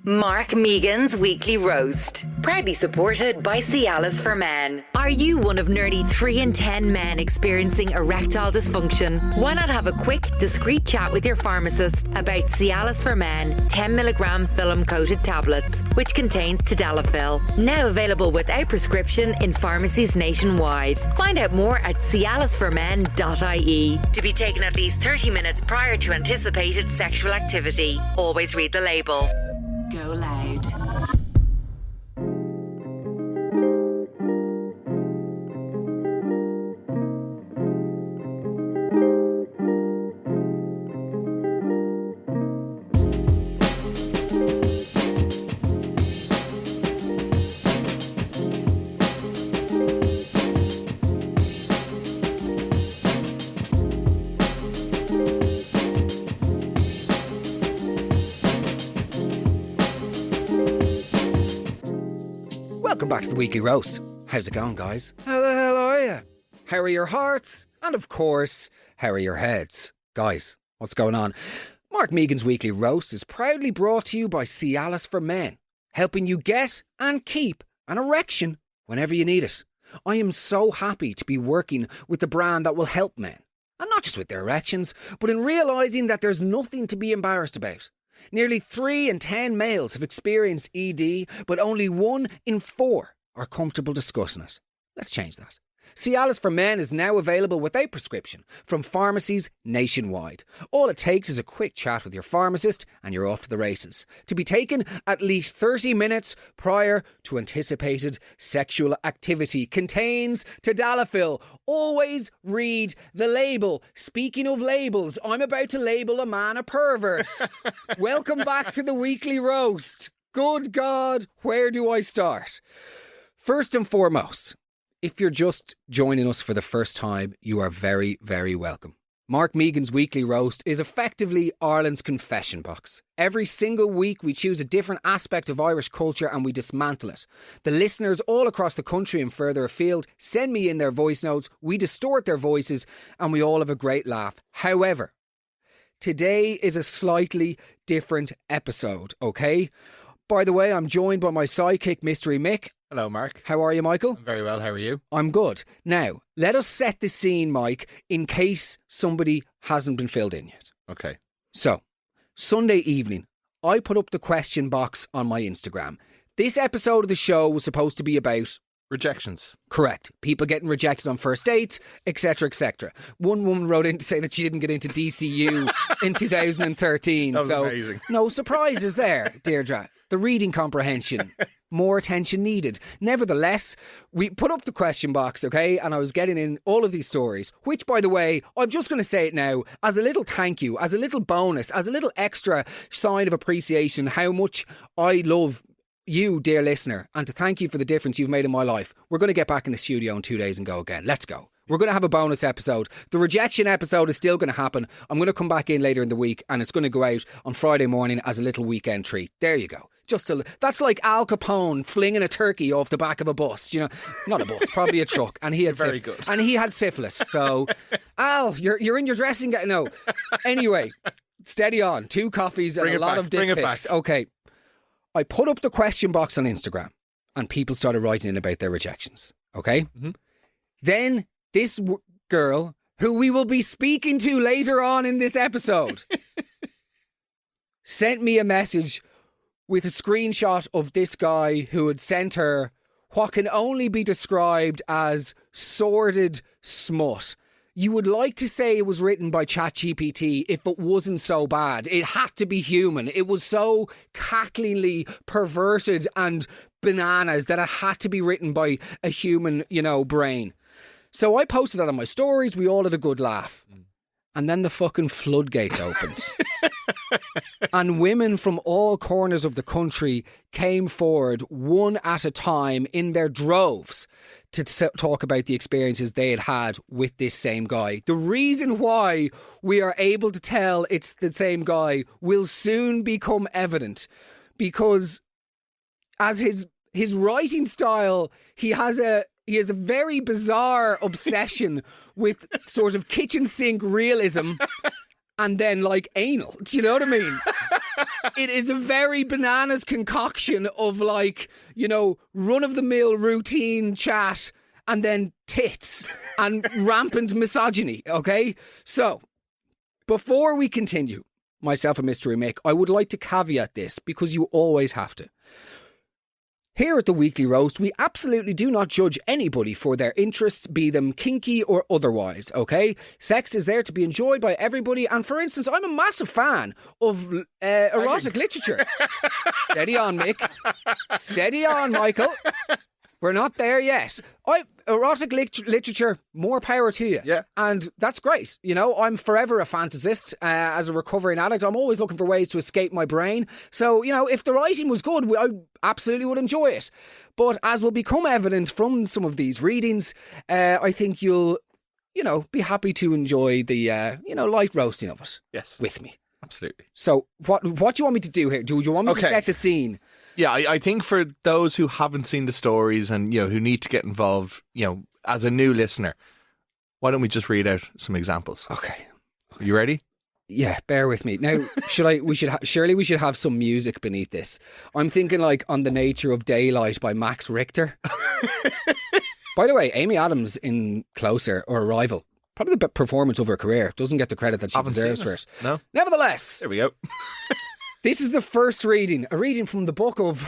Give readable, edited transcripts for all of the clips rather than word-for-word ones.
Mark Megan's Weekly Roast. Proudly supported by Cialis for Men. Are you one of nearly 3 in 10 men experiencing erectile dysfunction? Why not have a quick, discreet chat with your pharmacist about Cialis for Men 10mg film-coated tablets, which contains tadalafil. Now available without prescription in pharmacies nationwide. Find out more at cialisformen.ie. To be taken at least 30 minutes prior to anticipated sexual activity. Always read the label. GoLoud. Welcome back to the Weekly Roast. How's it going, guys? How the hell are you? How are your hearts? And of course, how are your heads? Guys, what's going on? Mark Megan's Weekly Roast is proudly brought to you by Cialis for Men, helping you get and keep an erection whenever you need it. I am so happy to be working with the brand that will help men, and not just with their erections, but in realising that there's nothing to be embarrassed about. Nearly 3 in 10 males have experienced ED, but only 1 in 4 are comfortable discussing it. Let's change that. Cialis for Men is now available without prescription from pharmacies nationwide. All it takes is a quick chat with your pharmacist and you're off to the races. To be taken at least 30 minutes prior to anticipated sexual activity. Contains tadalafil. Always read the label. Speaking of labels, I'm about to label a man a pervert. Welcome back to the Weekly Roast. Good God, where do I start? First and foremost, if you're just joining us for the first time, you are very, very welcome. Mark Megan's Weekly Roast is effectively Ireland's confession box. Every single week we choose a different aspect of Irish culture and we dismantle it. The listeners all across the country and further afield send me in their voice notes, we distort their voices and we all have a great laugh. However, today is a slightly different episode, okay? By the way, I'm joined by my sidekick, Mystery Mick. Hello, Mark. How are you, Michael? I'm very well. How are you? I'm good. Now, let us set the scene, Mike, in case somebody hasn't been filled in yet. Okay. So, Sunday evening, I put up the question box on my Instagram. This episode of the show was supposed to be about rejections. Correct. People getting rejected on first dates, etc., etc. One woman wrote in to say that she didn't get into DCU in 2013. That was amazing. No surprises there, Deirdre. The reading comprehension. More attention needed. Nevertheless, we put up the question box, okay? And I was getting in all of these stories, which, by the way, I'm just going to say it now, as a little thank you, as a little bonus, as a little extra sign of appreciation, how much I love you, dear listener, and to thank you for the difference you've made in my life. We're going to get back in the studio in 2 days and go again. Let's go. We're going to have a bonus episode. The rejection episode is still going to happen. I'm going to come back in later in the week and it's going to go out on Friday morning as a little weekend treat. There you go. That's like Al Capone flinging a turkey off the back of a bus. You know, not a bus, probably a truck. And he had very good. And he had syphilis. So, Al, you're in your dressing gown. No. Anyway, steady on. 2 coffees and a lot of dick pics. Okay. I put up the question box on Instagram and people started writing in about their rejections. Okay? Mm-hmm. Then this girl, who we will be speaking to later on in this episode, sent me a message with a screenshot of this guy who had sent her what can only be described as sordid smut. You would like to say it was written by ChatGPT if it wasn't so bad. It had to be human. It was so cacklingly perverted and bananas that it had to be written by a human, brain. So I posted that on my stories. We all had a good laugh. And then the fucking floodgates opened. And women from all corners of the country came forward one at a time in their droves to talk about the experiences they had with this same guy. The reason why we are able to tell it's the same guy will soon become evident, because as his writing style, he has a very bizarre obsession with sort of kitchen sink realism and then like anal. Do you know what I mean? It is a very bananas concoction of like, you know, run-of-the-mill routine chat and then tits and rampant misogyny, okay? So, before we continue, myself and Mystery Mick, I would like to caveat this because you always have to. Here at the Weekly Roast, we absolutely do not judge anybody for their interests, be them kinky or otherwise, okay? Sex is there to be enjoyed by everybody, and for instance, I'm a massive fan of erotic literature. Steady on, Mick. Steady on, Michael. We're not there yet. Erotic literature, more power to you. Yeah. And that's great. You know, I'm forever a fantasist. As a recovering addict, I'm always looking for ways to escape my brain. So, you know, if the writing was good, I absolutely would enjoy it. But as will become evident from some of these readings, I think you'll, you know, be happy to enjoy the, you know, light roasting of it. Yes. With me. Absolutely. So, what do you want me to do here? Do you want me to set the scene? Yeah, I think for those who haven't seen the stories and, you know, who need to get involved, you know, as a new listener, why don't we just read out some examples? Okay. Are you ready? Yeah, bear with me. Now, surely we should have some music beneath this. I'm thinking like On the Nature of Daylight by Max Richter. By the way, Amy Adams in Closer or Arrival, probably the best performance of her career, doesn't get the credit that she deserves for it. No. Nevertheless. There we go. This is the first reading, a reading from the book of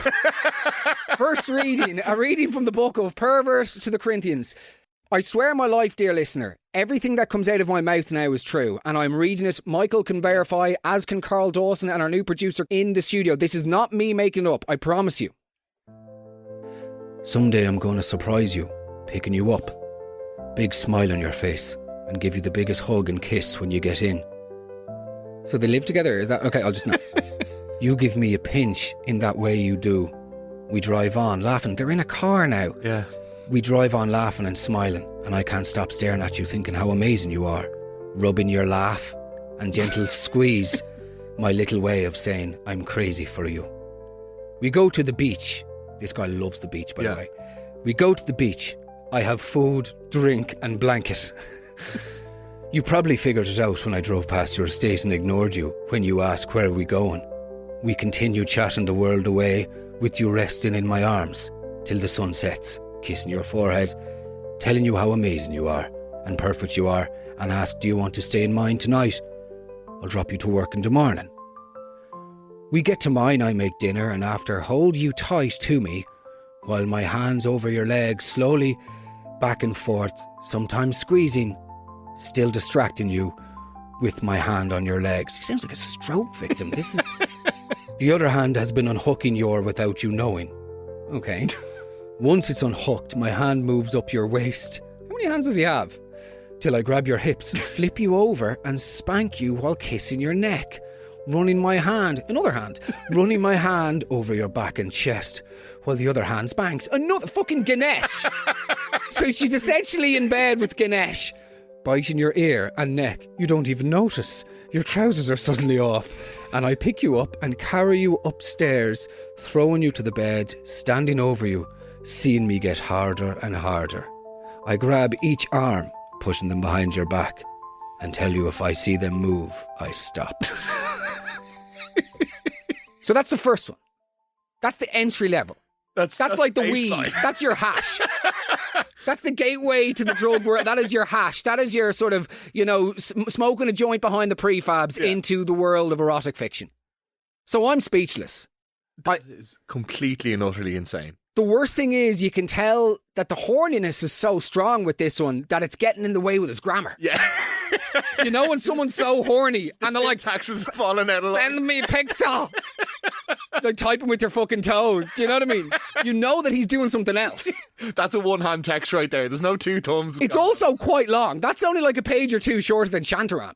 Pervert to the Corinthians. I swear my life, dear listener, everything that comes out of my mouth now is true, and I'm reading it. Michael can verify, as can Carl Dawson and our new producer in the studio. This is not me making it up, I promise you. Someday I'm going to surprise you, picking you up. Big smile on your face, and give you the biggest hug and kiss when you get in. So they live together, is that... Okay, I'll just know. You give me a pinch in that way you do. We drive on, laughing. They're in a car now. Yeah. We drive on laughing and smiling, and I can't stop staring at you thinking how amazing you are. Rubbing your laugh and gentle squeeze, my little way of saying I'm crazy for you. We go to the beach. This guy loves the beach, by the way. We go to the beach. I have food, drink and blanket. You probably figured it out when I drove past your estate and ignored you when you asked where are we going. We continue chatting the world away with you resting in my arms till the sun sets, kissing your forehead, telling you how amazing you are and perfect you are, and ask, do you want to stay in mine tonight? I'll drop you to work in the morning. We get to mine, I make dinner, and after hold you tight to me while my hands over your legs slowly back and forth, sometimes squeezing, still distracting you with my hand on your legs. He sounds like a stroke victim. This is... The other hand has been unhooking your without you knowing. Okay. Once it's unhooked, my hand moves up your waist. How many hands does he have? Till I grab your hips and flip you over and spank you while kissing your neck. Running my hand over your back and chest while the other hand spanks another fucking Ganesh. So she's essentially in bed with Ganesh. Biting your ear and neck. You don't even notice. Your trousers are suddenly off. And I pick you up and carry you upstairs, throwing you to the bed, standing over you, seeing me get harder and harder. I grab each arm, pushing them behind your back, and tell you if I see them move, I stop. So that's the first one. That's the entry level. That's like the baseline. weed. That's your hash. That's the gateway to the drug world. That is your hash. That is your sort of, you know, smoking a joint behind the prefabs into the world of erotic fiction. So I'm speechless. That is completely and utterly insane. The worst thing is you can tell that the horniness is so strong with this one that it's getting in the way with his grammar. Yeah. You know when someone's so horny and they're like, taxes falling out of line. Send me a pixel. Like typing with your fucking toes. Do you know what I mean? You know that he's doing something else. That's a one-hand text right there. There's no two thumbs. It's also quite long. That's only like a page or two shorter than Shantaram.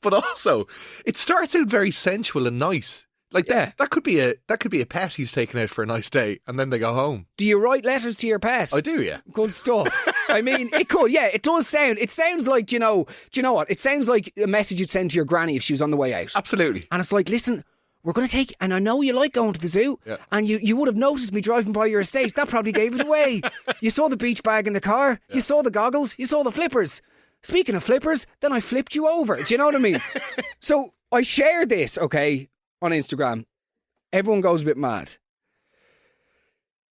But also, it starts out very sensual and nice. Like that could be a pet he's taken out for a nice day, and then they go home. Do you write letters to your pet? I do, yeah. Good stuff. I mean, it could, yeah. It does sound. It sounds like, do you know what? It sounds like a message you'd send to your granny if she was on the way out. Absolutely. And it's like, listen, we're going to take, and I know you like going to the zoo, and you would have noticed me driving by your estate. That probably gave it away. You saw the beach bag in the car. You saw the goggles. You saw the flippers. Speaking of flippers, then I flipped you over. Do you know what I mean? So I shared this, okay, on Instagram. Everyone goes a bit mad.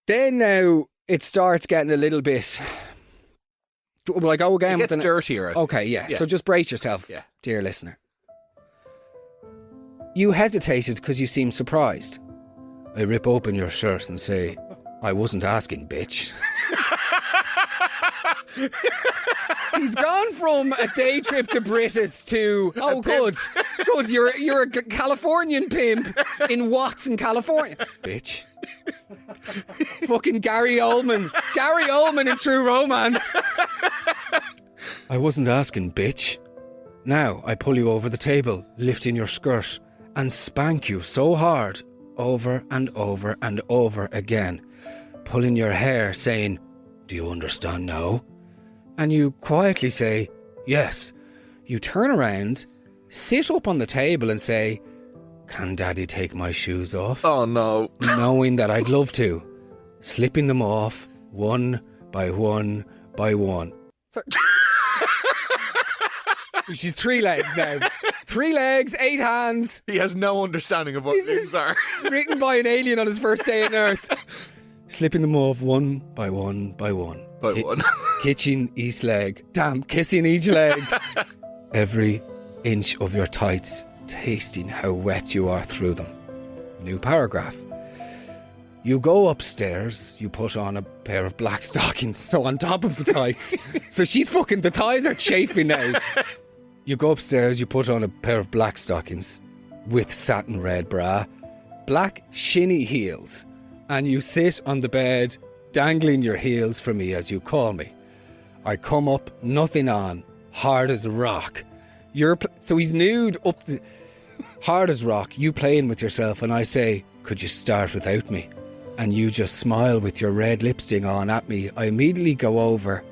Then now it starts getting a little bit... Will I go again? It gets dirtier. Okay, yeah. So just brace yourself, dear listener. You hesitated because you seemed surprised. I rip open your shirt and say, I wasn't asking, bitch. He's gone from a day trip to British to, oh, good, you're a Californian pimp in Watson, California. Bitch. Fucking Gary Oldman in True Romance. I wasn't asking, bitch. Now I pull you over the table, lift in your skirt, and spank you so hard, over and over and over again, pulling your hair, saying, do you understand now? And you quietly say, yes. You turn around, sit up on the table and say, can Daddy take my shoes off? Oh no. Knowing that I'd love to. Slipping them off, one by one by one. She's 3 legs now. 3 legs, 8 hands. He has no understanding of what these are. Written by an alien on his first day on Earth. Slipping them off one by one by one. By one. Kissing each leg. Damn, kissing each leg. Every inch of your tights, tasting how wet you are through them. New paragraph. You go upstairs, you put on a pair of black stockings, so on top of the tights. So she's fucking, the thighs are chafing now. You go upstairs, you put on a pair of black stockings with satin red bra, black shinny heels, and you sit on the bed, dangling your heels for me as you call me. I come up, nothing on, hard as a rock. So he's nude up the... Hard as rock, you playing with yourself, and I say, could you start without me? And you just smile with your red lipstick on at me. I immediately go over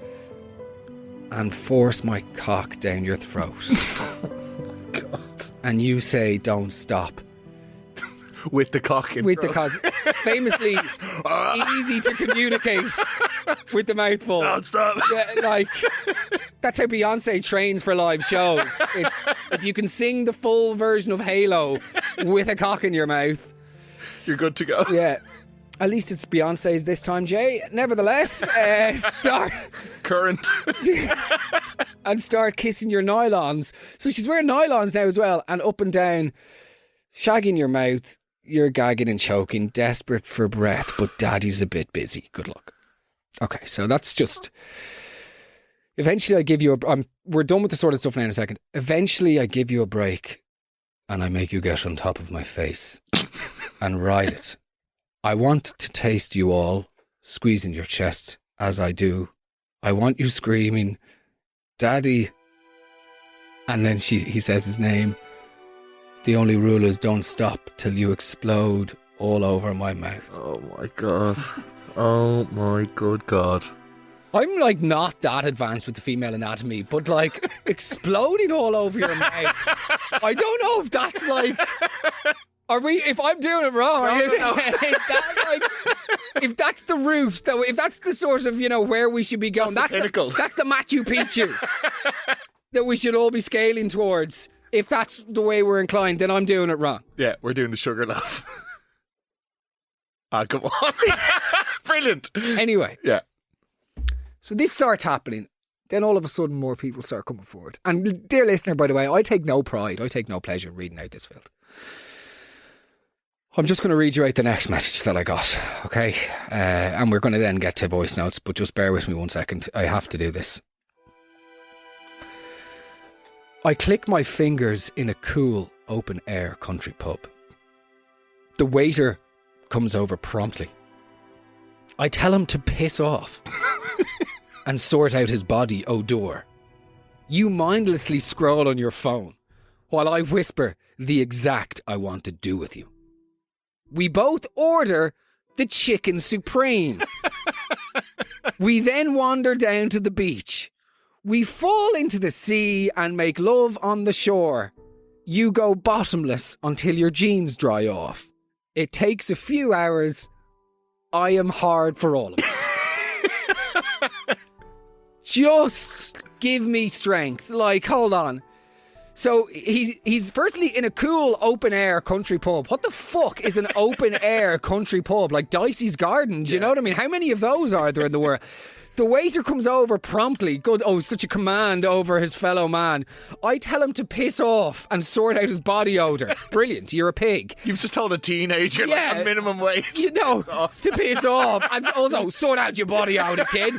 and force my cock down your throat. God. And you say, don't stop. With the cock in With the cock. Famously easy to communicate with the mouthful. Don't stop. Yeah, like, that's how Beyonce trains for live shows. It's, if you can sing the full version of Halo with a cock in your mouth, you're good to go. Yeah. At least it's Beyonce's this time, Jay. Nevertheless, start... Current. And start kissing your nylons. So she's wearing nylons now as well, and up and down, shagging your mouth. You're gagging and choking, desperate for breath, but Daddy's a bit busy. Good luck. Okay, so that's just... Eventually I give you a... we're done with the sort of stuff now in a second. Eventually I give you a break, and I make you get on top of my face and ride it. I want to taste you all, squeezing your chest as I do. I want you screaming, Daddy. And then he says his name. The only rule is don't stop till you explode all over my mouth. Oh my God. Oh my good God. I'm like not that advanced with the female anatomy, but like exploding all over your mouth. I don't know if that's like... Are we? If I'm doing it wrong, if that's the route, though, if that's the sort of, where we should be going, that's the Machu Picchu that we should all be scaling towards. If that's the way we're inclined, then I'm doing it wrong. Yeah, we're doing the sugar laugh. Come on. Brilliant. Anyway. Yeah. So this starts happening. Then all of a sudden more people start coming forward. And dear listener, by the way, I take no pride, I take no pleasure in reading out this filth. I'm just going to read you out the next message that I got, okay? And we're going to then get to voice notes, but just bear with me 1 second. I have to do this. I click my fingers in a cool, open-air country pub. The waiter comes over promptly. I tell him to piss off and sort out his body odor. You mindlessly scroll on your phone while I whisper the exact I want to do with you. We both order the chicken supreme. We then wander down to the beach. We fall into the sea and make love on the shore. You go bottomless until your jeans dry off. It takes a few hours. I am hard for all of us. Just give me strength. Like, hold on. So he's firstly in a cool open air country pub. What the fuck is an open air country pub? Like Dicey's Garden, do you know what I mean? How many of those are there in the world? The waiter comes over promptly. Good. Oh, such a command over his fellow man. I tell him to piss off and sort out his body odour. Brilliant. You're a pig. You've just told a teenager like a minimum wage. You know, to piss off. And also sort out your body odour, kid.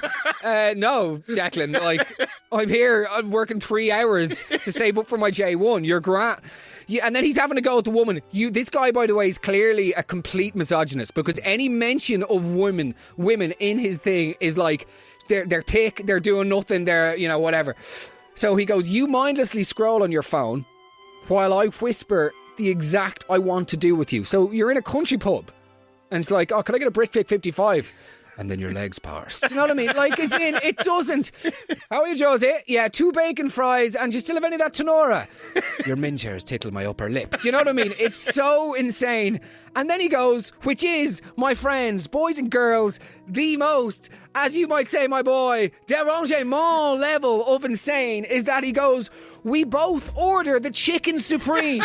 No, Declan. Like, I'm here. I'm working 3 hours to save up for my J1. You're grand. Yeah, and then he's having a go at the woman. This guy, by the way, is clearly a complete misogynist because any mention of women in his thing is like they're thick, they're doing nothing, they're, you know, whatever. So he goes, you mindlessly scroll on your phone while I whisper the exact I want to do with you. So you're in a country pub and it's like, oh, can I get a Brick Fit 55? And then your legs parse. Do you know what I mean? Like, it's in, it doesn't. How are you, Josie? Yeah, 2 bacon fries, and do you still have any of that Tenora? Your mint chairs tickle my upper lip. Do you know what I mean? It's so insane. And then he goes, which is, my friends, boys and girls, the most, as you might say, my boy, derangement level of insane, is that he goes, we both order the chicken supreme.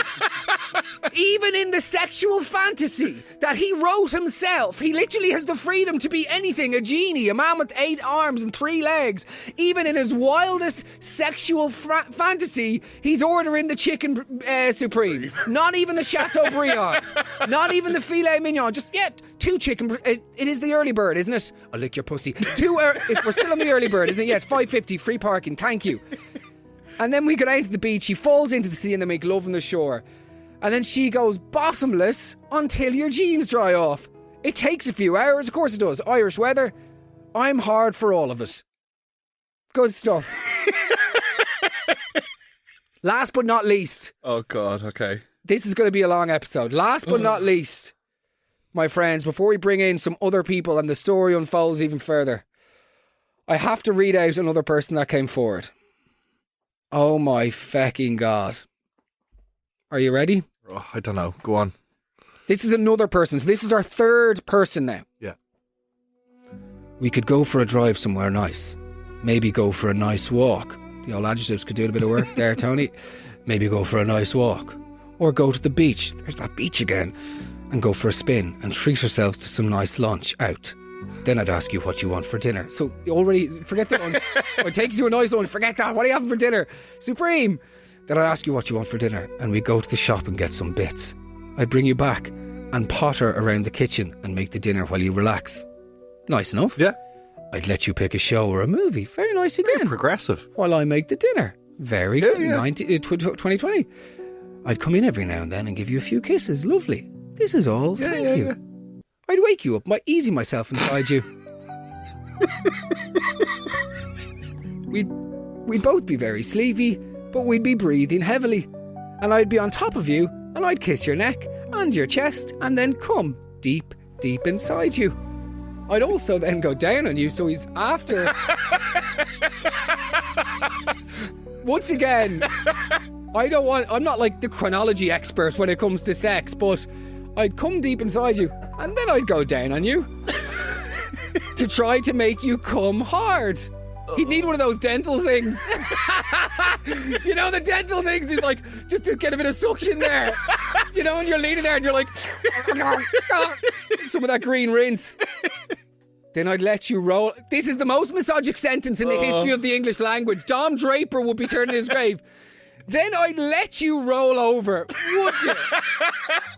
Even in the sexual fantasy that he wrote himself, he literally has the freedom to be anything, a genie, a man with 8 arms and 3 legs. Even in his wildest sexual fantasy, he's ordering the chicken supreme. Not even the Chateaubriand. Not even the filet mignon. Just, 2 chicken. It is the early bird, isn't it? I'll lick your pussy. We're still on the early bird, isn't it? Yeah, it's 5.50, free parking. Thank you. And then we go down to the beach. He falls into the sea and they make love on the shore. And then she goes bottomless until your jeans dry off. It takes a few hours. Of course it does. Irish weather. I'm hard for all of it. Good stuff. Last but not least. Oh, God. Okay. This is going to be a long episode. Last but not least, my friends, before we bring in some other people and the story unfolds even further, I have to read out another person that came forward. Oh my fucking God. Are you ready? Oh, I don't know. Go on. This is another person. So this is our 3rd person now. Yeah. We could go for a drive somewhere nice. Maybe go for a nice walk. The old adjectives could do a bit of work there, Tony. Maybe go for a nice walk. Or go to the beach. There's that beach again. And go for a spin and treat ourselves to some nice lunch out. Then I'd ask you what you want for dinner. So you already, forget the lunch. I'd take you to a nice lunch. Forget that. What are you having for dinner? Supreme. Then I'd ask you what you want for dinner. And we'd go to the shop and get some bits. I'd bring you back and potter around the kitchen and make the dinner while you relax. Nice enough. Yeah. I'd let you pick a show or a movie. Very nice again. Very progressive. While I make the dinner. Very good. Yeah. 2020. I'd come in every now and then and give you a few kisses. Lovely. This is all. Thank you. Yeah. I'd wake you up, easy myself inside you. We'd both be very sleepy, but we'd be breathing heavily. And I'd be on top of you, and I'd kiss your neck and your chest, and then come deep, deep inside you. I'd also then go down on you, so he's after. Once again, I'm not like the chronology expert when it comes to sex, but I'd come deep inside you and then I'd go down on you to try to make you come hard. He'd need one of those dental things. You know, the dental things is like just to get a bit of suction there. You know, and you're leaning there and you're like some of that green rinse. Then I'd let you roll. This is the most misogynic sentence in the history of the English language. Dom Draper would be turning his grave. Then I'd let you roll over, would you?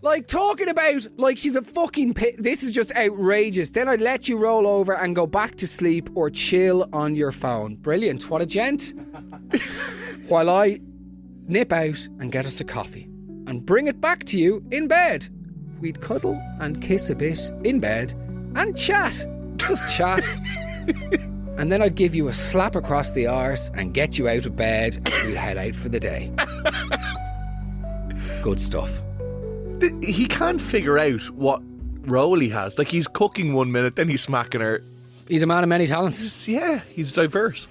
Like, talking about, like, she's a fucking this is just outrageous. Then I'd let you roll over and go back to sleep or chill on your phone. Brilliant. What a gent. While I nip out and get us a coffee and bring it back to you in bed. We'd cuddle and kiss a bit in bed and chat. Just chat. And then I'd give you a slap across the arse and get you out of bed and we'd head out for the day. Good stuff. He can't figure out what role he has. Like, he's cooking 1 minute, then he's smacking her. He's a man of many talents. Yeah, he's diverse.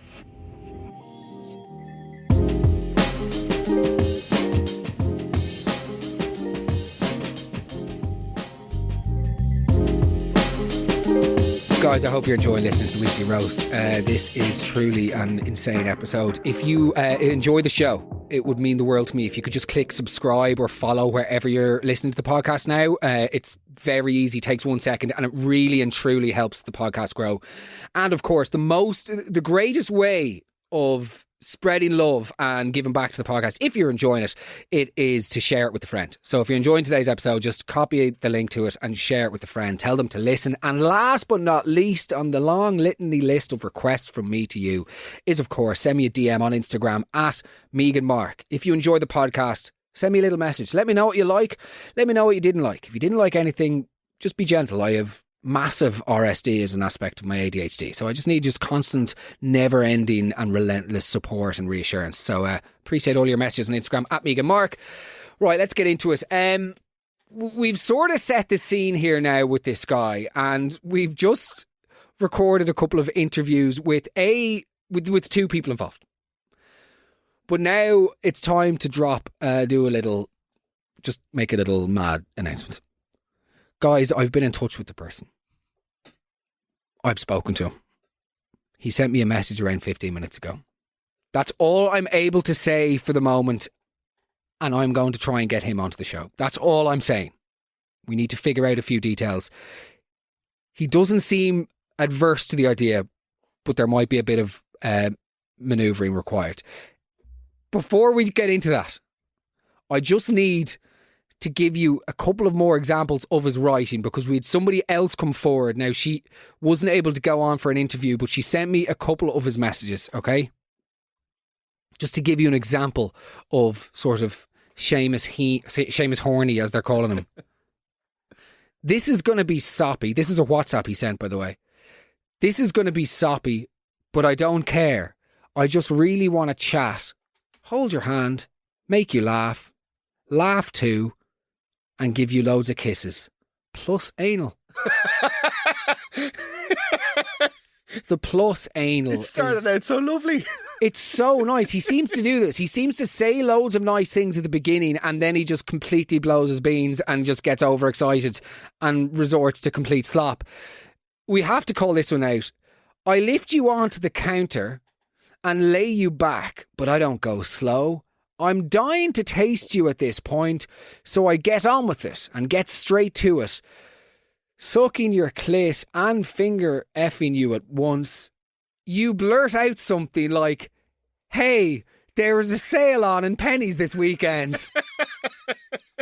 Guys, I hope you're enjoying listening to the Weekly Roast. This is truly an insane episode. If you enjoy the show, it would mean the world to me if you could just click subscribe or follow wherever you're listening to the podcast now. It's very easy, takes 1 second, and it really and truly helps the podcast grow. And of course, the greatest way of spreading love and giving back to the podcast, if you're enjoying it, it is to share it with a friend. So if you're enjoying today's episode, just copy the link to it and share it with a friend. Tell them to listen. And last but not least on the long litany list of requests from me to you is, of course, send me a DM on Instagram at MeganMark. If you enjoy the podcast, send me a little message. Let me know what you like. Let me know what you didn't like. If you didn't like anything, just be gentle. I have massive RSD as an aspect of my ADHD, so I just need constant, never-ending and relentless support and reassurance. So appreciate all your messages on Instagram at MeganMark. Right, let's get into it. We've sort of set the scene here now with this guy, and we've just recorded a couple of interviews with two people involved. But now it's time to make a little mad announcement. Guys, I've been in touch with the person. I've spoken to him. He sent me a message around 15 minutes ago. That's all I'm able to say for the moment, and I'm going to try and get him onto the show. That's all I'm saying. We need to figure out a few details. He doesn't seem adverse to the idea, but there might be a bit of manoeuvring required. Before we get into that, I just need to give you a couple of more examples of his writing, because we had somebody else come forward. Now, she wasn't able to go on for an interview, but she sent me a couple of his messages, okay? Just to give you an example of sort of Seamus Horny, as they're calling him. This is going to be soppy. This is a WhatsApp he sent, by the way. This is going to be soppy, but I don't care. I just really want to chat. Hold your hand, make you laugh too, and give you loads of kisses. Plus anal. The plus anal. It started out so lovely. It's so nice. He seems to do this. He seems to say loads of nice things at the beginning, and then he just completely blows his beans and just gets overexcited and resorts to complete slop. We have to call this one out. I lift you onto the counter and lay you back, but I don't go slow. I'm dying to taste you at this point, so I get on with it and get straight to it. Sucking your clit and finger effing you at once. You blurt out something like, "Hey, there is a sale on in Pennies this weekend."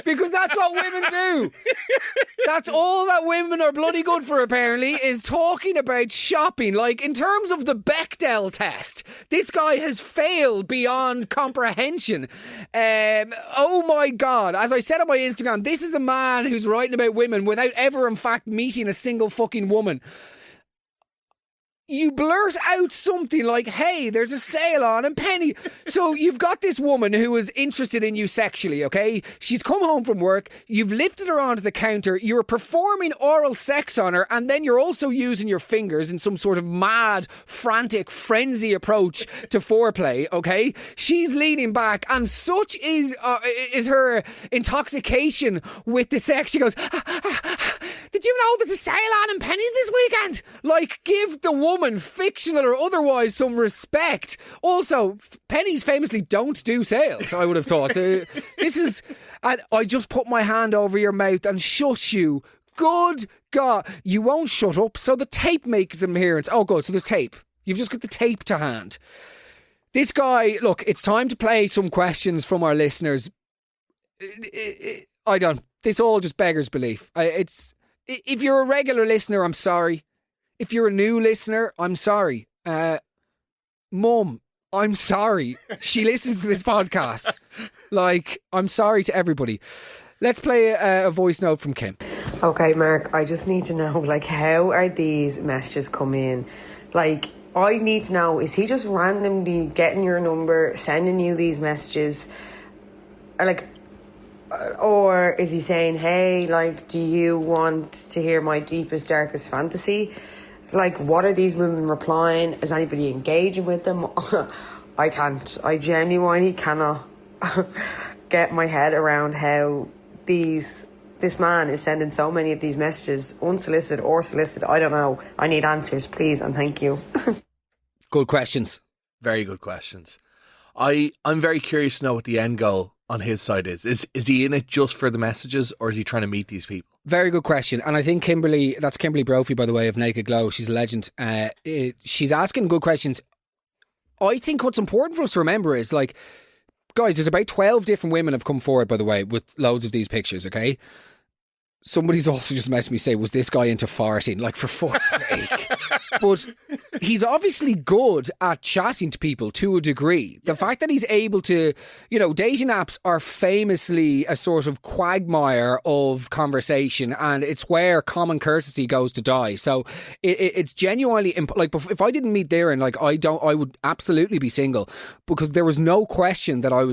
Because that's what women do. That's all that women are bloody good for, apparently, is talking about shopping. Like, in terms of the Bechdel test, this guy has failed beyond comprehension. Oh my God. As I said on my Instagram, this is a man who's writing about women without ever, in fact, meeting a single fucking woman. You blurt out something like, "Hey, there's a sale on in Penny." So you've got this woman who is interested in you sexually, okay? She's come home from work. You've lifted her onto the counter. You're performing oral sex on her. And then you're also using your fingers in some sort of mad, frantic, frenzy approach to foreplay, okay? She's leaning back, and such is her intoxication with the sex. She goes, "Did you know there's a sale on in Pennies this weekend?" Like, give the woman, fictional or otherwise, some respect. Also, Pennies famously don't do sales, I would have thought. This is... And I just put my hand over your mouth and shush you. Good God. You won't shut up, so the tape makes an appearance. Oh, good, so there's tape. You've just got the tape to hand. This guy... Look, it's time to play some questions from our listeners. This all just beggars belief. If you're a regular listener, I'm sorry. If you're a new listener, I'm sorry. Mum, I'm sorry. She listens to this podcast. Like, I'm sorry to everybody. Let's play a voice note from Kim. Okay, Mark, I just need to know, like, how are these messages coming in? Like, I need to know, is he just randomly getting your number, sending you these messages? Or is he saying, "Hey, like, do you want to hear my deepest, darkest fantasy?" Like, what are these women replying? Is anybody engaging with them? I can't. I genuinely cannot get my head around how these this man is sending so many of these messages, unsolicited or solicited. I don't know. I need answers, please, and thank you. Good questions. Very good questions. I'm very curious to know what the end goal on his side is. Is he in it just for the messages, or is he trying to meet these people? Very good question. And I think that's Kimberly Brophy, by the way, of Naked Glow. She's a legend. She's asking good questions. I think what's important for us to remember is, like, guys, there's about 12 different women have come forward, by the way, with loads of these pictures, okay? Somebody's also just messaged me say, was this guy into farting? Like, for fuck's sake. But he's obviously good at chatting to people to a degree. The fact that he's able to, dating apps are famously a sort of quagmire of conversation, and it's where common courtesy goes to die. So it's genuinely, like, if I didn't meet Darren, like, I would absolutely be single, because there was no question that I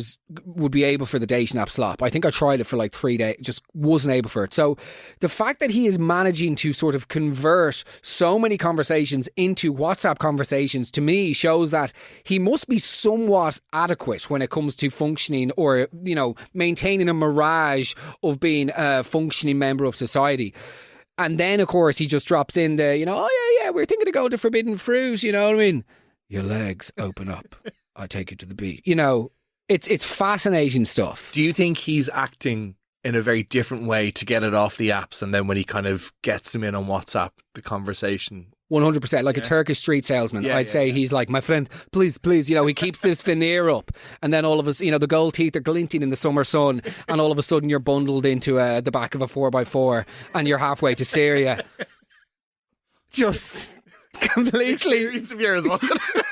would be able for the dating app slap. I think I tried it for like 3 days, just wasn't able for it. So the fact that he is managing to sort of convert so many conversations into WhatsApp conversations, to me, shows that he must be somewhat adequate when it comes to functioning or, maintaining a mirage of being a functioning member of society. And then, of course, he just drops in the, oh, yeah, we're thinking of going to Forbidden Fruit, you know what I mean? Your legs open up. I take you to the beach. It's fascinating stuff. Do you think he's acting in a very different way to get it off the apps, and then when he kind of gets them in on WhatsApp, the conversation? 100%, like a Turkish street salesman. I'd say he's like, my friend, please, he keeps this veneer up, and then all of us, the gold teeth are glinting in the summer sun, and all of a sudden you're bundled into the back of a 4x4 and you're halfway to Syria. Just completely. Experience of yours, wasn't it?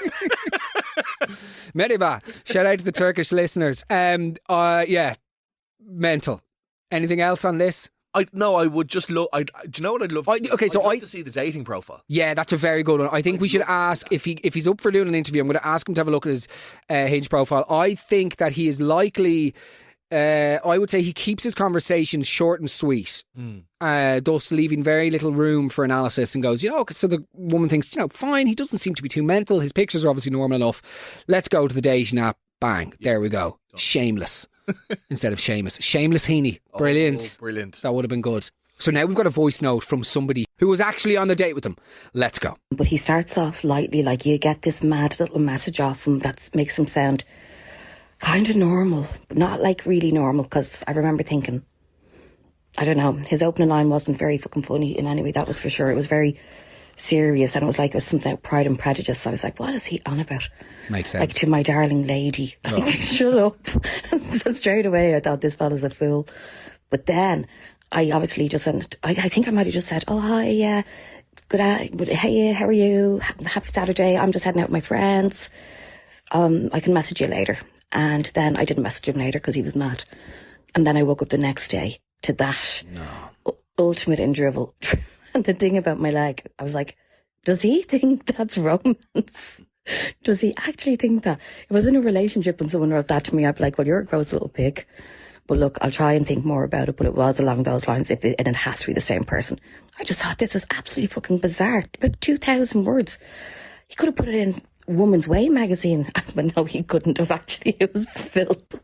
Merhaba. Shout out to the Turkish listeners. Mental. Anything else on this? I would just love. Do you know what I'd love? I'd love to see the dating profile. Yeah, that's a very good one. I think we should ask if he's up for doing an interview. I'm going to ask him to have a look at his Hinge profile. I think that he is likely. I would say he keeps his conversations short and sweet, thus leaving very little room for analysis, and goes, so the woman thinks, fine, he doesn't seem to be too mental. His pictures are obviously normal enough. Let's go to the dating app. Bang. Yeah. There we go. Shameless. Instead of Seamus. Shameless Heaney. Brilliant. Brilliant. That would have been good. So now we've got a voice note from somebody who was actually on the date with him. Let's go. But he starts off lightly, like you get this mad little message off him that makes him sound kind of normal, but not like really normal, because I remember thinking, I don't know, his opening line wasn't very fucking funny in any way, that was for sure. It was very serious, and it was something like Pride and Prejudice. I was like, what is he on about? Makes sense. Like, to my darling lady. Like, shut up. So straight away I thought this fella's a fool. But then I obviously just went, I think I might have just said, oh, hi, hey, how are you? Happy Saturday. I'm just heading out with my friends. I can message you later. And then I didn't message him later because he was mad. And then I woke up the next day to that ultimate in drivel. And the thing about my leg, I was like, does he think that's romance? Does he actually think that? If I was in a relationship and someone wrote that to me, I'd be like, well, you're a gross little pig. But look, I'll try and think more about it. But it was along those lines, and it has to be the same person. I just thought this was absolutely fucking bizarre. About 2,000 words. He could have put it in Woman's Way magazine. But no, he couldn't have actually. It was filth.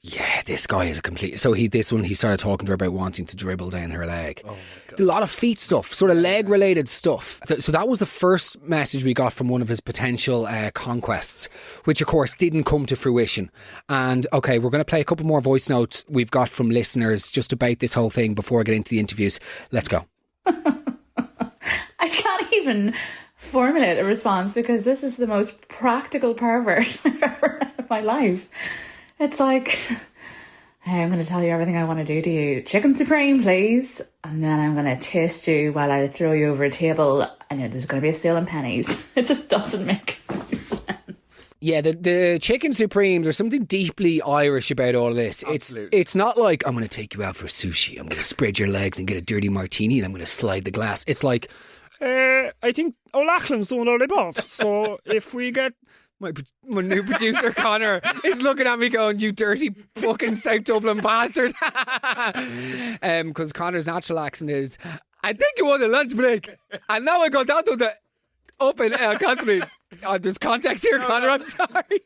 Yeah, this guy is a complete... So he started talking to her about wanting to dribble down her leg. Oh my God. A lot of feet stuff, sort of leg-related stuff. So that was the first message we got from one of his potential conquests, which of course didn't come to fruition. And okay, we're going to play a couple more voice notes we've got from listeners just about this whole thing before I get into the interviews. Let's go. I can't even formulate a response because this is the most practical pervert I've ever met in my life. It's like, hey, I'm going to tell you everything I want to do to you. Chicken supreme, please. And then I'm going to taste you while I throw you over a table. And there's going to be a sale in pennies. It just doesn't make any sense. Yeah, the chicken supreme, there's something deeply Irish about all of this. Absolutely. It's not like, I'm going to take you out for sushi. I'm going to spread your legs and get a dirty martini and I'm going to slide the glass. It's like, I think O'Loughlin's doing all about. So if we get... My new producer, Connor, is looking at me going, you dirty fucking South Dublin bastard. Because Connor's natural accent is, I think you want a lunch break. And now I go down to the open country There's context here, Connor. I'm sorry.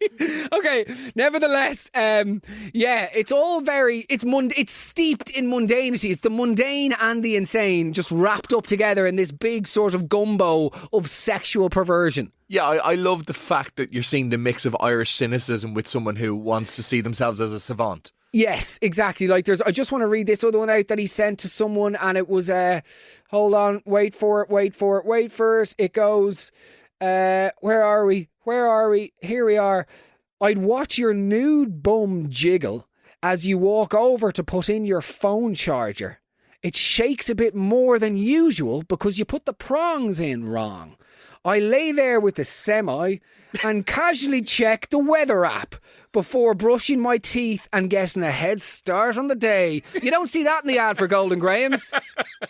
Okay. Nevertheless, it's all it's steeped in mundanity. It's the mundane and the insane just wrapped up together in this big sort of gumbo of sexual perversion. Yeah, I love the fact that you're seeing the mix of Irish cynicism with someone who wants to see themselves as a savant. Yes, exactly. Like I just want to read this other one out that he sent to someone, and it was hold on, wait for it. It goes, where are we? Here we are. I'd watch your nude bum jiggle as you walk over to put in your phone charger. It shakes a bit more than usual because you put the prongs in wrong. I lay there with the semi and casually check the weather app before brushing my teeth and getting a head start on the day. You don't see that in the ad for Golden Grahams.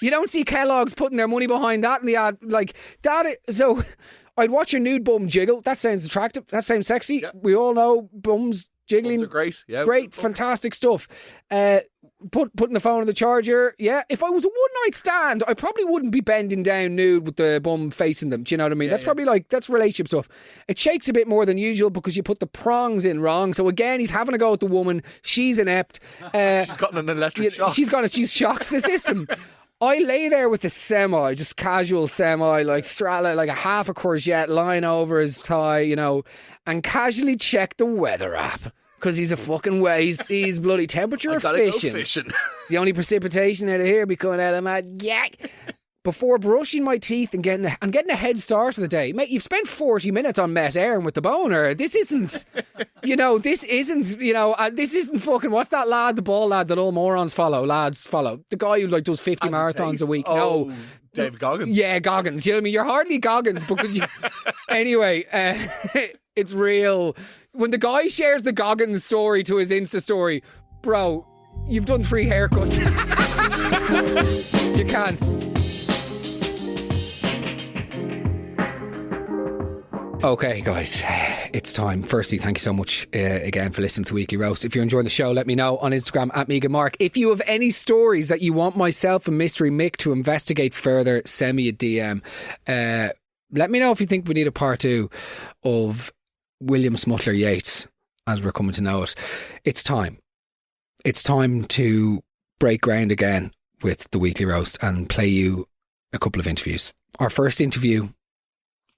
You don't see Kellogg's putting their money behind that in the ad. Like that. So I'd watch your nude bum jiggle. That sounds attractive. That sounds sexy. Yep. We all know bums jiggling. Bums are great. Yeah, great, fantastic stuff. Putting the phone on the charger. Yeah, if I was a one-night stand, I probably wouldn't be bending down nude with the bum facing them. Do you know what I mean? That's probably that's relationship stuff. It shakes a bit more than usual because you put the prongs in wrong. So again, he's having a go at the woman. She's inept. She's gotten an electric shock. She's shocked the system. I lay there with the semi, just casual semi, like straddle, like a half a courgette lying over his thigh, and casually check the weather app. Because he's a fucking way. He's bloody temperature efficient. The only precipitation out of here be coming out of my yak. Before brushing my teeth and getting a head start of the day. Mate, you've spent 40 minutes on Met Éireann with the boner. This isn't fucking, what's that lad, the ball lad that all morons follow, lads follow? The guy who does 50 marathons a week. Oh, no. David Goggins. Yeah, Goggins. You know what I mean? You're hardly Goggins because you... Anyway, it's real. When the guy shares the Goggins story to his Insta story, bro, you've done 3 haircuts. You can't. Okay, guys, it's time. Firstly, thank you so much again for listening to the Weekly Roast. If you're enjoying the show, let me know on Instagram at @MeganMark. If you have any stories that you want myself and Mystery Mick to investigate further, send me a DM. Let me know if you think we need a part 2 of William Smutler Yeats, as we're coming to know it. It's time. It's time to break ground again with the Weekly Roast and play you a couple of interviews. Our first interview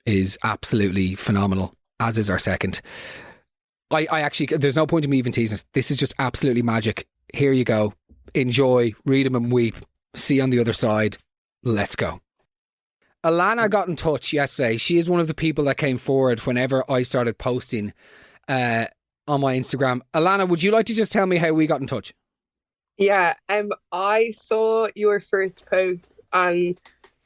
is absolutely phenomenal, as is our second. I actually, there's no point in me even teasing it. This is just absolutely magic. Here you go. Enjoy, read them and weep. See you on the other side. Let's go. Alana got in touch yesterday. She is one of the people that came forward whenever I started posting on my Instagram. Alana, would you like to just tell me how we got in touch? Yeah, I saw your first post and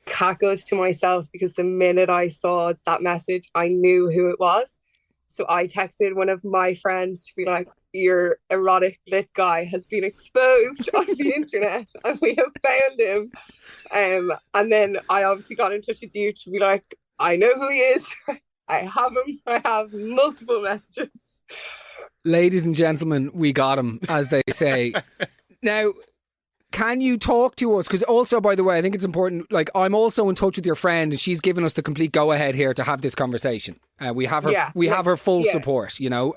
cackled to myself because the minute I saw that message, I knew who it was. So I texted one of my friends to be like, your erotic lit guy has been exposed on the internet and we have found him. And then I obviously got in touch with you to be like, I know who he is. I have him. I have multiple messages. Ladies and gentlemen, we got him, as they say. Now, can you talk to us? Because also, by the way, I think it's important, like, I'm also in touch with your friend and she's given us the complete go-ahead here to have this conversation. We have her have her full support, She knows,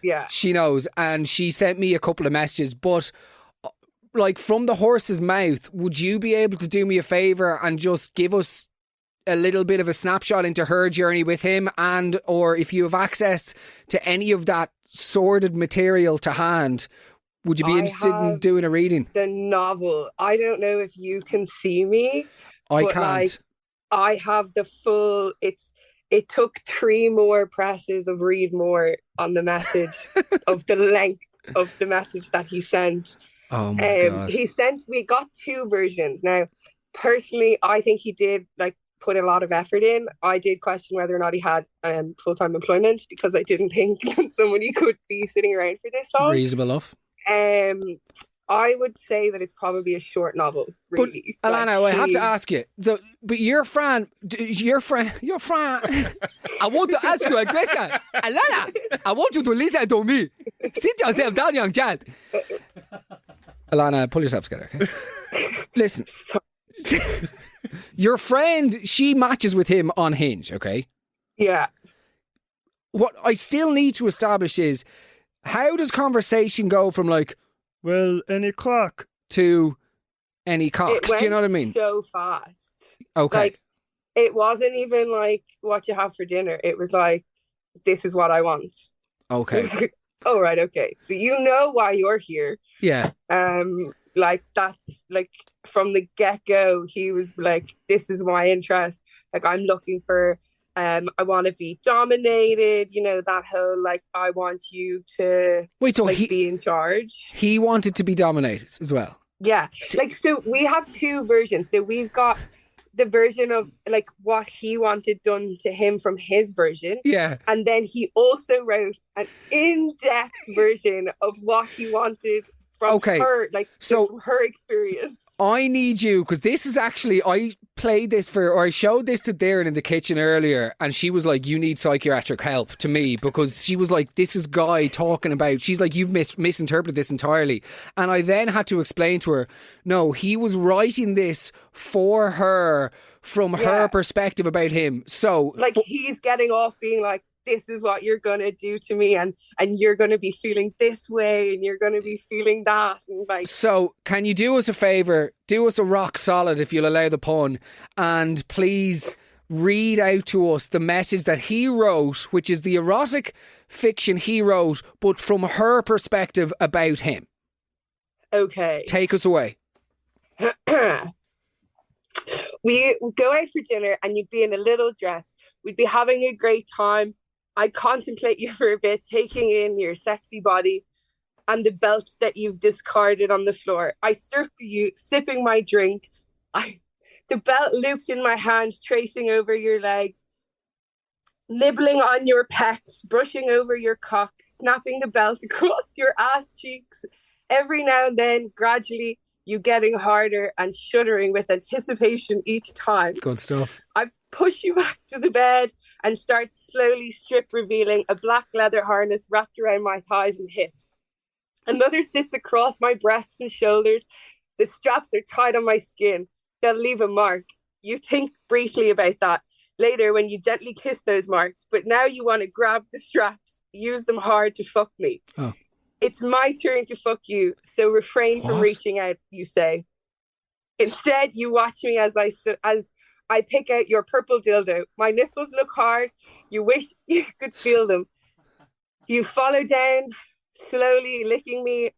yeah. She knows. And she sent me a couple of messages, but like from the horse's mouth, would you be able to do me a favour and just give us a little bit of a snapshot into her journey with him, and or if you have access to any of that sordid material to hand, would you be interested in doing a reading? The novel. I don't know if you can see me. I can't. Like, I have the full. It took 3 more presses of read more on the message of the length of the message that he sent. Oh my God. We got 2 versions. Now, personally, I think he did put a lot of effort in. I did question whether or not he had full-time employment because I didn't think somebody could be sitting around for this long. Reasonable enough. I would say that it's probably a short novel, really. But Alana, I have to ask you, but your friend, I want to ask you a question. Alana, I want you to listen to me. Sit yourself down, young child. Alana, pull yourself together, okay? Listen. Your friend, she matches with him on Hinge, okay? Yeah. What I still need to establish is, how does conversation go from like, well, any clock, to any cock? It went Do you know what I mean? so fast. Okay. Like, it wasn't even like what you have for dinner. It was like, this is what I want. Okay. Oh, right. Okay. So you know why you're here. Yeah. Like that's like from the get-go, he was like, this is my interest. Like, I'm looking for, I want to be dominated, you know, that whole like, I want you to Wait, so like, be in charge. he wanted to be dominated as well. Yeah. Like, so we have two versions. So we've got the version of like what he wanted done to him from his version. Yeah. And then he also wrote an in-depth version of what he wanted from her, like, so from her experience. I need you, because this is actually, I played this I showed this to Darren in the kitchen earlier, and she was like, you need psychiatric help, to me, because she was like, this is Guy talking about, she's like, you've misinterpreted this entirely. And I then had to explain to her, no, he was writing this for her, from her perspective about him. So like, he's getting off being like, this is what you're going to do to me, and you're going to be feeling this way, and you're going to be feeling that. And like, so can you do us a favour? Do us a rock solid, if you'll allow the pun, and please read out to us the message that he wrote, which is the erotic fiction he wrote, but from her perspective about him. Okay. Take us away. We go out for dinner, and you'd be in a little dress. We'd be having a great time. I contemplate you for a bit, taking in your sexy body and the belt that you've discarded on the floor. I circle you, sipping my drink. The belt looped in my hand, tracing over your legs, nibbling on your pecs, brushing over your cock, snapping the belt across your ass cheeks. Every now and then, gradually, you getting harder and shuddering with anticipation each time. Good stuff. I push you back to the bed and start slowly strip revealing a black leather harness wrapped around my thighs and hips. Another sits across my breasts and shoulders. The straps are tied on my skin. They'll leave a mark. You think briefly about that later when you gently kiss those marks, but now you want to grab the straps, use them hard to fuck me. Oh. It's my turn to fuck you, so refrain from reaching out, you say. Instead, you watch me as I pick out your purple dildo. My nipples look hard. You wish you could feel them. You follow down, slowly licking me,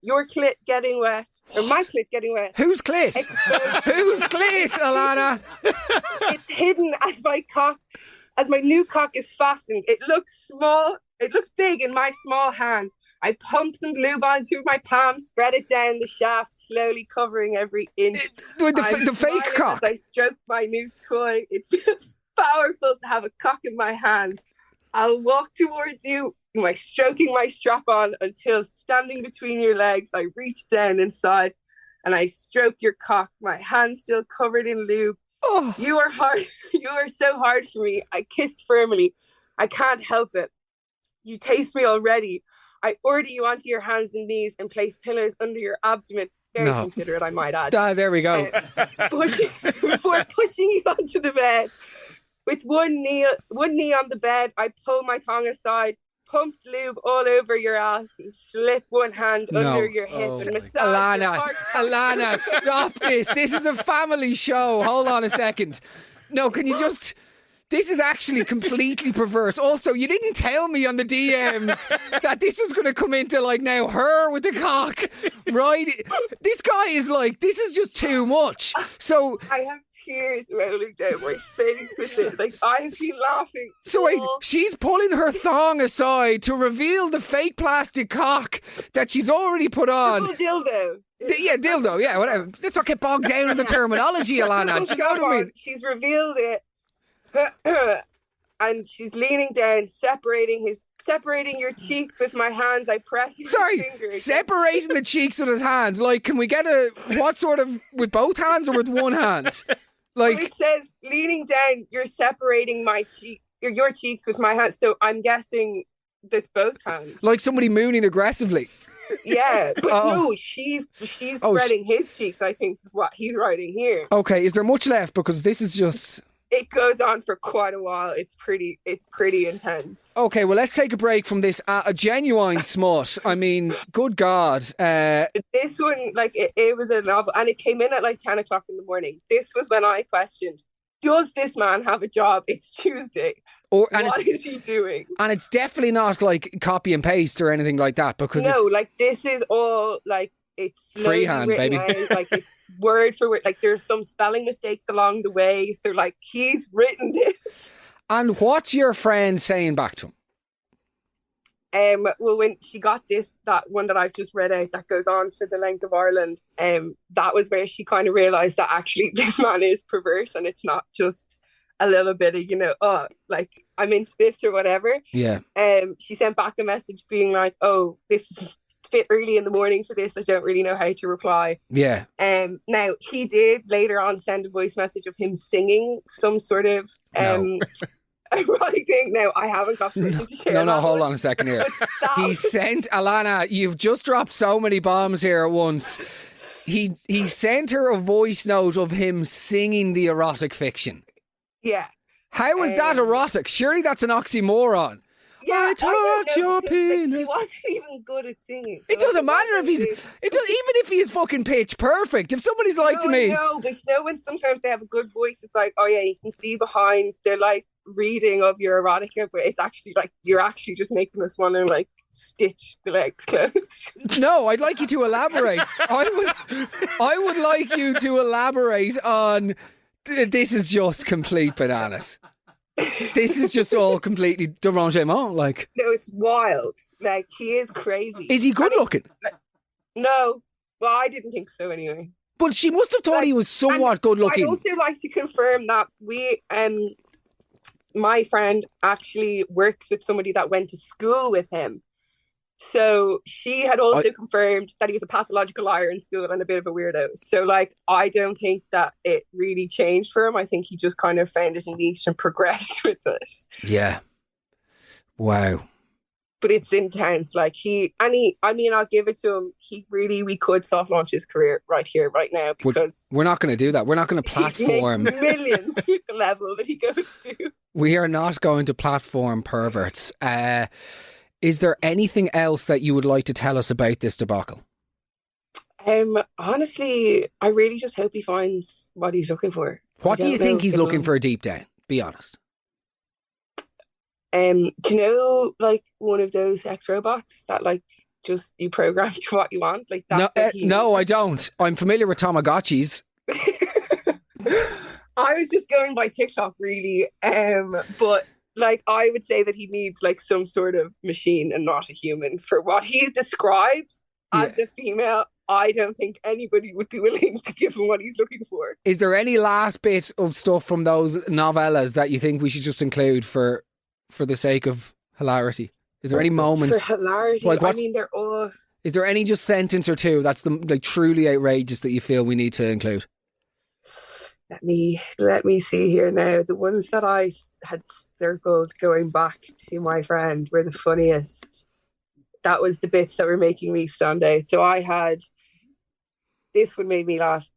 your clit getting wet, or my clit getting wet. Whose clit? Whose clit, Alana? It's hidden as my new cock is fastened. It looks small. It looks big in my small hand. I pump some lube onto my palm, spread it down the shaft, slowly covering every inch. The fake cock. As I stroke my new toy, it feels powerful to have a cock in my hand. I'll walk towards you, stroking my strap on until, standing between your legs, I reach down inside and I stroke your cock, my hand still covered in lube. Oh. You are hard. You are so hard for me. I kiss firmly. I can't help it. You taste me already. I order you onto your hands and knees and place pillows under your abdomen. Very considerate, I might add. There we go. Before pushing you onto the bed. With one knee on the bed, I pull my tongue aside, pump lube all over your ass, and slip one hand under your hip and massage Alana, stop this. This is a family show. Hold on a second. No, can you just... This is actually completely perverse. Also, you didn't tell me on the DMs that this was going to come into, like, now her with the cock, right? This guy is like, this is just too much. So I have tears rolling down my face with it. Like, I have been laughing. So wait, she's pulling her thong aside to reveal the fake plastic cock that she's already put on. Dildo. Dildo, yeah, whatever. Let's not get bogged down in the terminology, Alana. Do you know what I mean? She's revealed it. And she's leaning down, separating your cheeks with my hands. I press your fingers. Separating the cheeks with his hands. Like, can we get what sort of, with both hands or with one hand? Like, well, it says leaning down, you're separating your cheeks with my hands. So I'm guessing that's both hands. Like somebody mooning aggressively. Yeah, but no, she's spreading his cheeks. I think is what he's writing here. Okay, is there much left? Because this is just... It goes on for quite a while. It's pretty intense. Okay, well, let's take a break from this. A genuine smut. I mean, good God. This one, like, it was a novel, and it came in at like 10 o'clock in the morning. This was when I questioned, does this man have a job? It's Tuesday. What is he doing? And it's definitely not like copy and paste or anything like that, because like, this is all like, it's freehand, baby. Out, like, it's word for word. Like, there's some spelling mistakes along the way. So, like, he's written this. And what's your friend saying back to him? Well, when she got that one that I've just read out that goes on for the length of Ireland, that was where she kind of realised that actually this man is perverse, and it's not just a little bit of, like, I'm into this or whatever. Yeah. She sent back a message being like, oh, this is a bit early in the morning for this. I don't really know how to reply. Yeah. Now, he did later on send a voice message of him singing some sort of erotic thing. Now, I haven't got permission to share. No, hold on a second here. He sent, Alana, you've just dropped so many bombs here at once. He sent her a voice note of him singing the erotic fiction. Yeah. How is that erotic? Surely that's an oxymoron. Yeah, I touch your penis. He wasn't even good at singing. So it doesn't matter if even if he is fucking pitch perfect. If somebody's like to me. No, but when sometimes they have a good voice, it's like, oh yeah, you can see behind their like reading of your erotica, but it's actually like you're actually just making us want to like stitch the legs closed. No, I'd like you to elaborate. I would like you to elaborate on. This is just complete bananas. This is just all completely derangement. Like, no, it's wild. Like, he is crazy. Is he good looking? No, well, I didn't think so anyway. But she must have thought he was somewhat good looking. I'd also like to confirm that my friend actually works with somebody that went to school with him. So she had also confirmed that he was a pathological liar in school and a bit of a weirdo. So, like, I don't think that it really changed for him. I think he just kind of found it in niche and progressed with it. Yeah. Wow. But it's intense. Like, I'll give it to him. We could soft launch his career right here, right now, because we're not going to do that. We're not going to platform millions to the level that he goes to. We are not going to platform perverts. Is there anything else that you would like to tell us about this debacle? Honestly, I really just hope he finds what he's looking for. What do you think he's looking for deep down? Be honest. Do you know, like, one of those ex-robots that, like, just you program to what you want? Like, that's no, I don't. I'm familiar with Tamagotchis. I was just going by TikTok, really. But like, I would say that he needs like some sort of machine and not a human for what he describes as a female. I don't think anybody would be willing to give him what he's looking for. Is there any last bit of stuff from those novellas that you think we should just include for the sake of hilarity? Is there any moments for hilarity? Like, I mean, they're all. Is there any just sentence or two that's truly outrageous that you feel we need to include? Let me see here now. The ones that I had circled going back to my friend were the funniest. That was the bits that were making me stand out. So I had, this one made me laugh.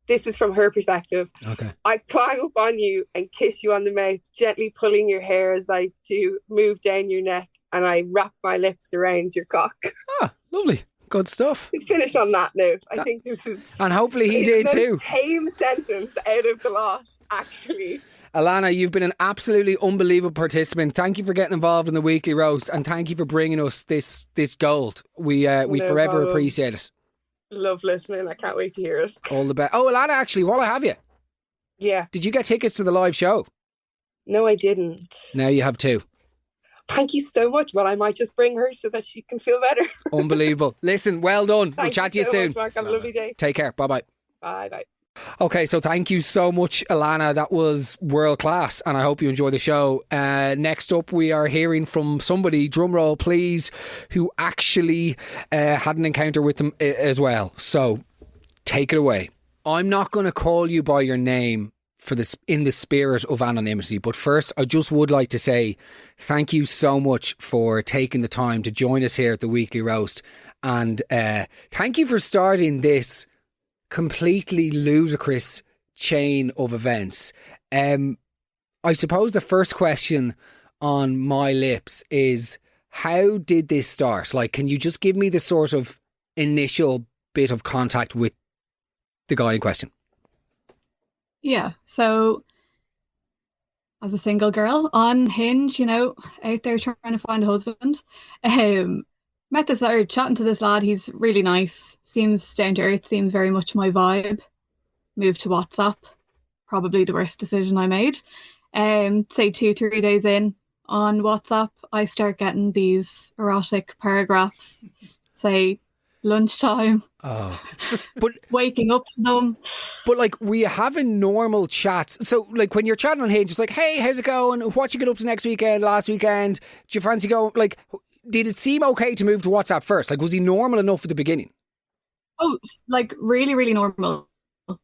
This is from her perspective. Okay. I climb up on you and kiss you on the mouth, gently pulling your hair as I do move down your neck, and I wrap my lips around your cock. Ah, lovely. Good stuff. Let's finish on that note. I think this is... And hopefully he did too. Tame sentence out of the lot, actually. Alana, you've been an absolutely unbelievable participant. Thank you for getting involved in the weekly roast, and thank you for bringing us this gold. We forever appreciate it. Love listening. I can't wait to hear it. All the best. Oh, Alana, actually, while I have you. Yeah. Did you get tickets to the live show? No, I didn't. Now you have two. Thank you so much. Well, I might just bring her so that she can feel better. Unbelievable. Listen, well done. We'll chat to you soon. Much, Mark. Have a lovely day. Take care. Bye-bye. Bye-bye. Okay, so thank you so much, Alana. That was world class, and I hope you enjoy the show. Next up, we are hearing from somebody, drumroll please, who actually had an encounter with them as well. So, take it away. I'm not going to call you by your name for this in the spirit of anonymity, but first, I just would like to say thank you so much for taking the time to join us here at the Weekly Roast, and thank you for starting this completely ludicrous chain of events. I suppose the first question on my lips is, how did this start? Like, can you just give me the sort of initial bit of contact with the guy in question? Yeah, so as a single girl on Hinge, out there trying to find a husband, met this lad, chatting to this lad. He's really nice, seems down to earth, seems very much my vibe. Moved to WhatsApp, probably the worst decision I made. Say 2-3 days in on WhatsApp, I start getting these erotic paragraphs, say lunchtime. Oh, but waking up to them. But like, were you having normal chats? So like, when you're chatting on Hinge, it's like, hey, how's it going? What you get up to next weekend? Last weekend? Do you fancy going? Like, did it seem okay to move to WhatsApp first? Like, was he normal enough at the beginning? Oh, like really, really normal.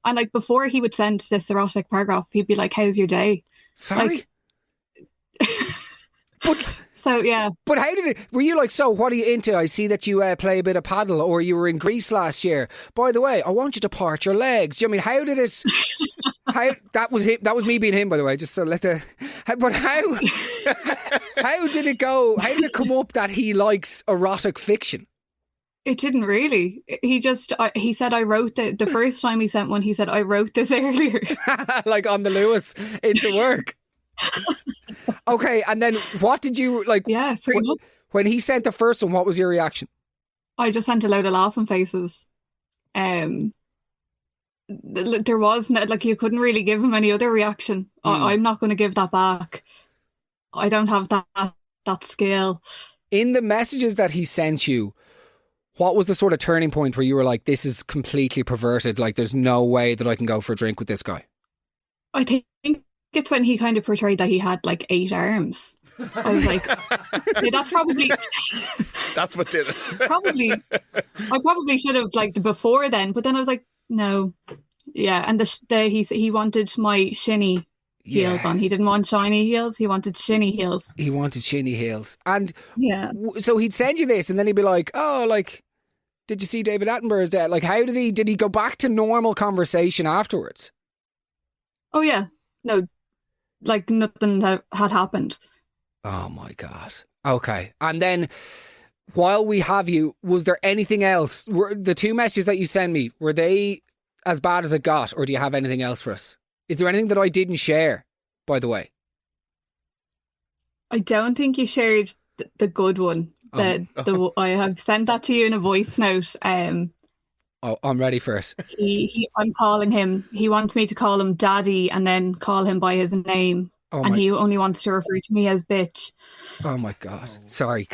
And like, before he would send this erotic paragraph, he'd be like, how's your day? Sorry? But so, yeah. But how did it... Were you like, so what are you into? I see that you play a bit of paddle, or you were in Greece last year. By the way, I want you to part your legs. Do you know what I mean, how did it... That was him, that was me being him, by the way, just so let the... But how... how did it go? How did it come up that he likes erotic fiction? It didn't really. He said, I wrote the first time he sent one, he said, I wrote this earlier. Like on the Lewis into work. Okay, and then what did you like? Yeah, pretty much. When he sent the first one, what was your reaction? I just sent a load of laughing faces. There was no, like, you couldn't really give him any other reaction. I'm not going to give that back. I don't have that skill. In the messages that he sent you, what was the sort of turning point where you were like, this is completely perverted, like there's no way that I can go for a drink with this guy? I think it's when he kind of portrayed that he had like 8 arms. I was like, yeah, that's probably... That's what did it. I probably should have liked before then, but then I was like, no. Yeah, and he wanted my shinny heels on. He didn't want shiny heels. He wanted shinny heels. He wanted shinny heels. And yeah, so he'd send you this and then he'd be like, oh, like, did you see David Attenborough's dead? Like, how did he go back to normal conversation afterwards? Oh yeah. No, like nothing had happened. Oh my God. Okay. And then while we have you, was there anything else? Were the 2 messages that you sent me, were they as bad as it got, or do you have anything else for us? Is there anything that I didn't share, by the way? I don't think you shared the good one. I have sent that to you in a voice note. Oh, I'm ready for it. I'm calling him. He wants me to call him Daddy and then call him by his name. And he only wants to refer to me as bitch. Oh my God. Sorry.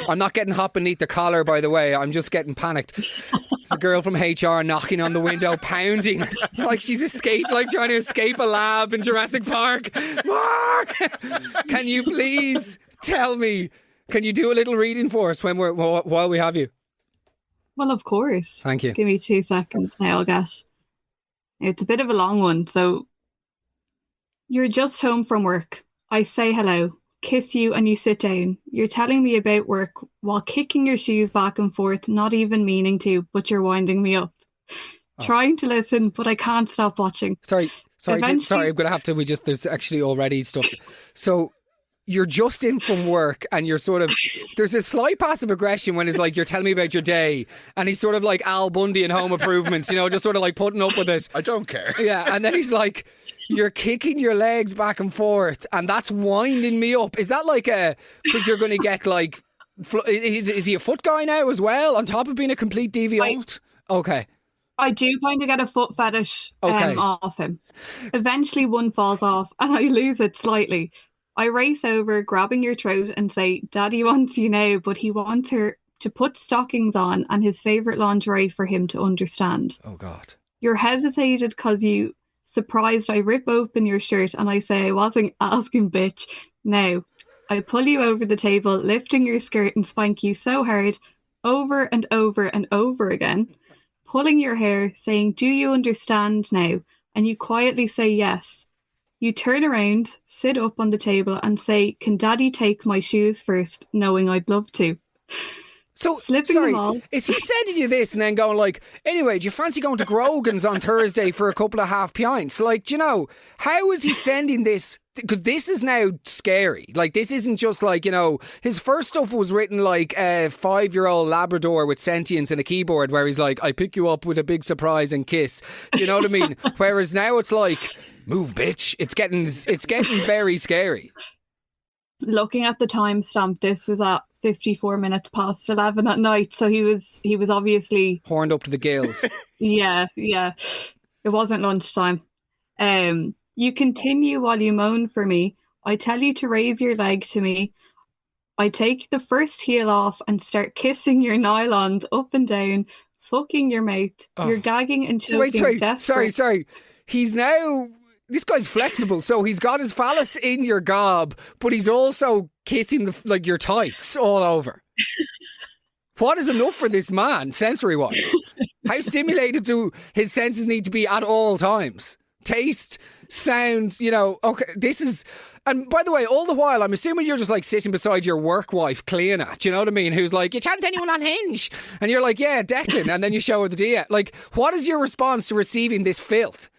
I'm not getting hot beneath the collar, by the way. I'm just getting panicked. It's a girl from HR knocking on the window, pounding like she's trying to escape a lab in Jurassic Park. Mark! Can you please tell me, can you do a little reading for us while we have you? Well, of course. Thank you. Give me 2 seconds now, I'll get... It's a bit of a long one, so... You're just home from work. I say hello, kiss you, and you sit down. You're telling me about work while kicking your shoes back and forth, not even meaning to, but you're winding me up. Oh. Trying to listen, but I can't stop watching. Sorry, I'm going to have to, there's actually already stuff. So you're just in from work and you're sort of, there's a slight passive aggression when it's like, you're telling me about your day, and he's sort of like Al Bundy in Home Improvement, just sort of like putting up with it. I don't care. Yeah, and then he's like, you're kicking your legs back and forth, and that's winding me up. Is that like because you're going to get like, is he a foot guy now as well, on top of being a complete deviant? Okay. I do kind of get a foot fetish off him. Eventually one falls off and I lose it slightly. I race over, grabbing your throat and say, Daddy wants you now, but he wants her to put stockings on and his favourite lingerie for him to understand. Oh God. You're hesitated because you... Surprised, I rip open your shirt and I say, I wasn't asking, bitch. Now, I pull you over the table, lifting your skirt and spank you so hard, over and over and over again, pulling your hair, saying, do you understand now? And you quietly say yes. You turn around, sit up on the table and say, can Daddy take my shoes first, knowing I'd love to? So, Slipping sorry, them all. is he sending you this and then going like, anyway, do you fancy going to Grogan's on Thursday for a couple of half pints? Like, do you know, how is he sending this? Because this is now scary. Like, this isn't just like, you know, his first stuff was written like a 5-year-old Labrador with sentience and a keyboard where he's like, I pick you up with a big surprise and kiss. You know what I mean? Whereas now it's like, move, bitch. It's getting very scary. Looking at the timestamp, this was at 54 minutes past 11 at night, so he was obviously Horned up to the gills. yeah. It wasn't lunchtime. You continue while you moan for me. I tell you to raise your leg to me. I take the first heel off and start kissing your nylons up and down, fucking your mouth. Oh. You're gagging and choking. Wait. Desperate. Sorry. He's now... This guy's flexible, so he's got his phallus in your gob, but he's also kissing your tights all over. What is enough for this man, sensory-wise? How stimulated do his senses need to be at all times? Taste, sound, you know, okay, this is... And by the way, all the while, I'm assuming you're just like sitting beside your work wife, Cleana, do you know what I mean? Who's like, you chant anyone on Hinge? And you're like, yeah, Declan, and then you show her the DM. Like, what is your response to receiving this filth?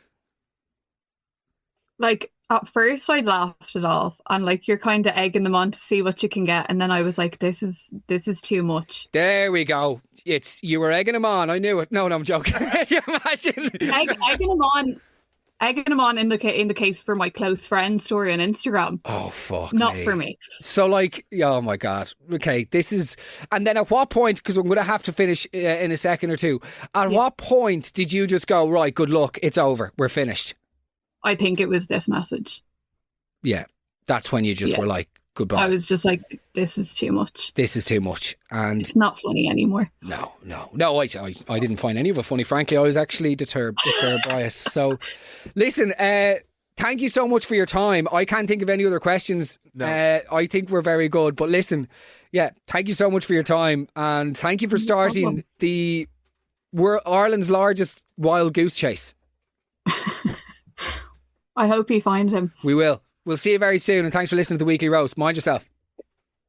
Like, at first I laughed it off and like you're kind of egging them on to see what you can get, and then I was like, this is too much. There we go. You were egging him on. I knew it. No, I'm joking. Can you imagine? Egging him on in the case for my close friend story on Instagram. Oh, fuck Not me. for me. So like, oh my God. Okay, this is... And then at what point, because I'm going to have to finish in a second or two, at what point did you just go, right, good luck, it's over, we're finished? I think it was this message. Yeah, that's when you just were like, goodbye. I was just like, this is too much. This is too much. And it's not funny anymore. No, I didn't find any of it funny. Frankly, I was actually disturbed by it. So, listen, thank you so much for your time. I can't think of any other questions. No. I think we're very good. But listen, thank you so much for your time. And thank you for starting Ireland's largest wild goose chase. I hope you find him. We will. We'll see you very soon, and thanks for listening to the Weekly Roast. Mind yourself.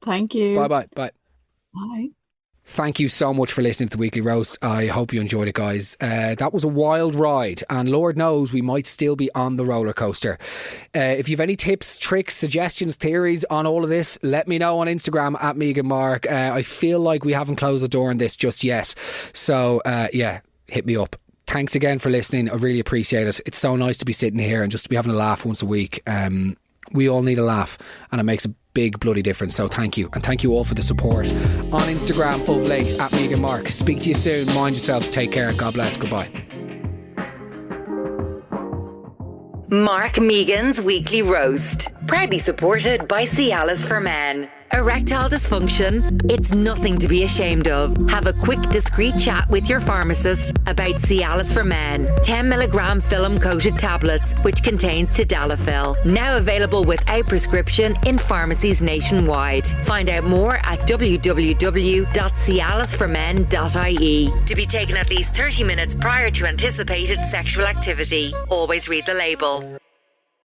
Thank you. Bye. Bye. Thank you so much for listening to the Weekly Roast. I hope you enjoyed it, guys. That was a wild ride, and Lord knows we might still be on the roller coaster. If you have any tips, tricks, suggestions, theories on all of this, let me know on Instagram at Megan Mark. I feel like we haven't closed the door on this just yet. So, hit me up. Thanks again for listening. I really appreciate it. It's so nice to be sitting here and just to be having a laugh once a week. We all need a laugh, and it makes a big bloody difference. So thank you, and thank you all for the support on Instagram of late at Megan Mark. Speak to you soon. Mind yourselves. Take care. God bless. Goodbye. Mark Megan's Weekly Roast. Proudly supported by Cialis for Men. Erectile dysfunction? It's nothing to be ashamed of. Have a quick, discreet chat with your pharmacist about Cialis for Men. 10mg film-coated tablets, which contains tadalafil. Now available without prescription in pharmacies nationwide. Find out more at www.cialisformen.ie. To be taken at least 30 minutes prior to anticipated sexual activity. Always read the label.